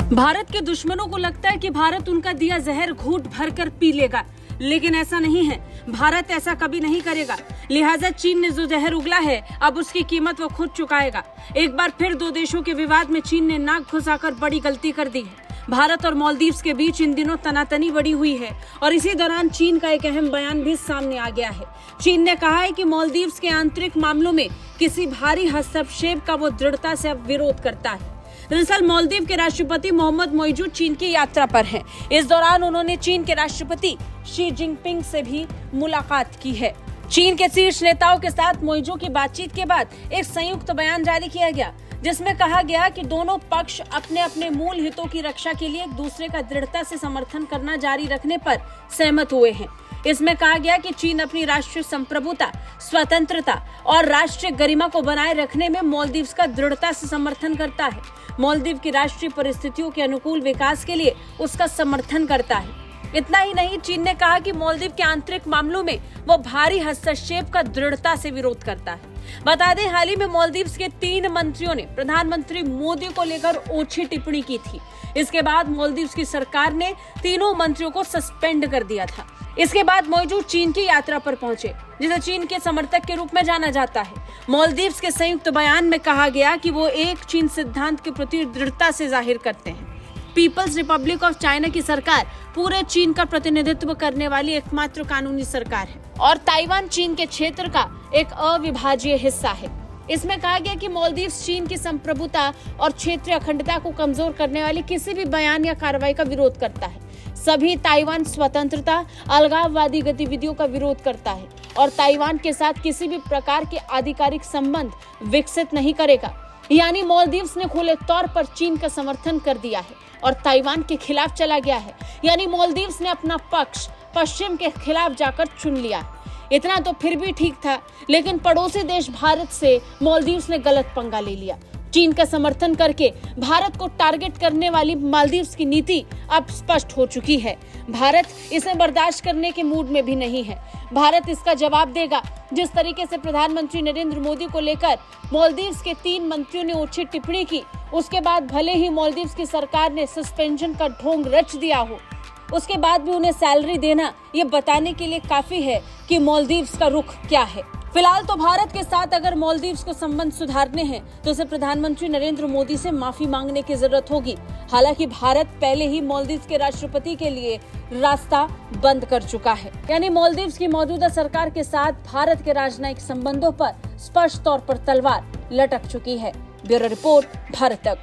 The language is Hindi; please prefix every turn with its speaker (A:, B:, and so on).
A: भारत के दुश्मनों को लगता है कि भारत उनका दिया जहर घूंट भरकर पी लेगा, लेकिन ऐसा नहीं है। भारत ऐसा कभी नहीं करेगा। लिहाजा चीन ने जो जहर उगला है, अब उसकी कीमत वो खुद चुकाएगा। एक बार फिर दो देशों के विवाद में चीन ने नाक घुसाकर बड़ी गलती कर दी है। भारत और मालदीव्स के बीच इन दिनों तनातनी बढ़ी हुई है और इसी दौरान चीन का एक अहम बयान भी सामने आ गया है। चीन ने कहा है कि मालदीव्स के आंतरिक मामलों में किसी भारी हस्तक्षेप का वो दृढ़ता से अब विरोध करता है। दरअसल मालदीव के राष्ट्रपति मोहम्मद मोइजू चीन की यात्रा पर हैं। इस दौरान उन्होंने चीन के राष्ट्रपति शी जिनपिंग से भी मुलाकात की है। चीन के शीर्ष नेताओं के साथ मोइजू की बातचीत के बाद एक संयुक्त बयान जारी किया गया, जिसमें कहा गया कि दोनों पक्ष अपने अपने मूल हितों की रक्षा के लिए एक दूसरे का दृढ़ता से समर्थन करना जारी रखने पर सहमत हुए हैं। इसमें कहा गया कि चीन अपनी राष्ट्रीय संप्रभुता, स्वतंत्रता और राष्ट्रीय गरिमा को बनाए रखने में मालदीव्स का दृढ़ता से समर्थन करता है। मालदीव की राष्ट्रीय परिस्थितियों के अनुकूल विकास के लिए उसका समर्थन करता है। इतना ही नहीं, चीन ने कहा कि मालदीव के आंतरिक मामलों में वो भारी हस्तक्षेप का दृढ़ता से विरोध करता है। बता दें, हाल ही में मालदीव्स के 3 मंत्रियों ने प्रधानमंत्री मोदी को लेकर ओछी टिप्पणी की थी। इसके बाद मालदीव्स की सरकार ने तीनों मंत्रियों को सस्पेंड कर दिया था। इसके बाद मोइजू चीन की यात्रा पर पहुंचे, जिसे चीन के समर्थक के रूप में जाना जाता है। मालदीव्स के संयुक्त बयान में कहा गया कि वो एक चीन सिद्धांत के प्रति दृढ़ता से जाहिर करते हैं। पीपल्स रिपब्लिक ऑफ चाइना की सरकार पूरे चीन का प्रतिनिधित्व करने वाली एकमात्र कानूनी सरकार है और ताइवान चीन के क्षेत्र का एक अविभाज्य हिस्सा है। इसमें कहा गया कि मालदीव्स चीन की संप्रभुता और क्षेत्रीय अखंडता को कमजोर करने वाली किसी भी बयान या कार्रवाई का विरोध करता है। सभी ताइवान स्वतंत्रता, अलगाववादी गतिविधियों का विरोध करता है और ताइवान के साथ किसी भी प्रकार के आधिकारिक संबंध विकसित नहीं करेगा। यानी मालदीव्स ने खुले तौर पर चीन का समर्थन कर दिया है और ताइवान के खिलाफ चला गया है। यानी मालदीव्स ने अपना पक्ष पश्चिम के खिलाफ जाकर चुन लिया है। इतना तो फिर भी ठीक था, लेकिन पड़ोसी देश भारत से मालदीव्स ने गलत पंगा ले लिया। चीन का समर्थन करके भारत को टारगेट करने वाली मालदीव्स की नीति अब स्पष्ट हो चुकी है। भारत इसे बर्दाश्त करने के मूड में भी नहीं है। भारत इसका जवाब देगा। जिस तरीके से प्रधानमंत्री नरेंद्र मोदी को लेकर मालदीव्स के 3 मंत्रियों ने ओछी टिप्पणी की, उसके बाद भले ही मालदीव्स की सरकार ने सस्पेंशन का ढोंग रच दिया हो, उसके बाद भी उन्हें सैलरी देना ये बताने के लिए काफी है कि मालदीव्स का रुख क्या है। फिलहाल तो भारत के साथ अगर मालदीव्स को संबंध सुधारने हैं तो उसे प्रधानमंत्री नरेंद्र मोदी से माफी मांगने की जरूरत होगी। हालांकि भारत पहले ही मालदीव्स के राष्ट्रपति के लिए रास्ता बंद कर चुका है। यानी मालदीव्स की मौजूदा सरकार के साथ भारत के राजनयिक संबंधों पर स्पष्ट तौर पर तलवार लटक चुकी है। ब्यूरो रिपोर्ट, भारत तक।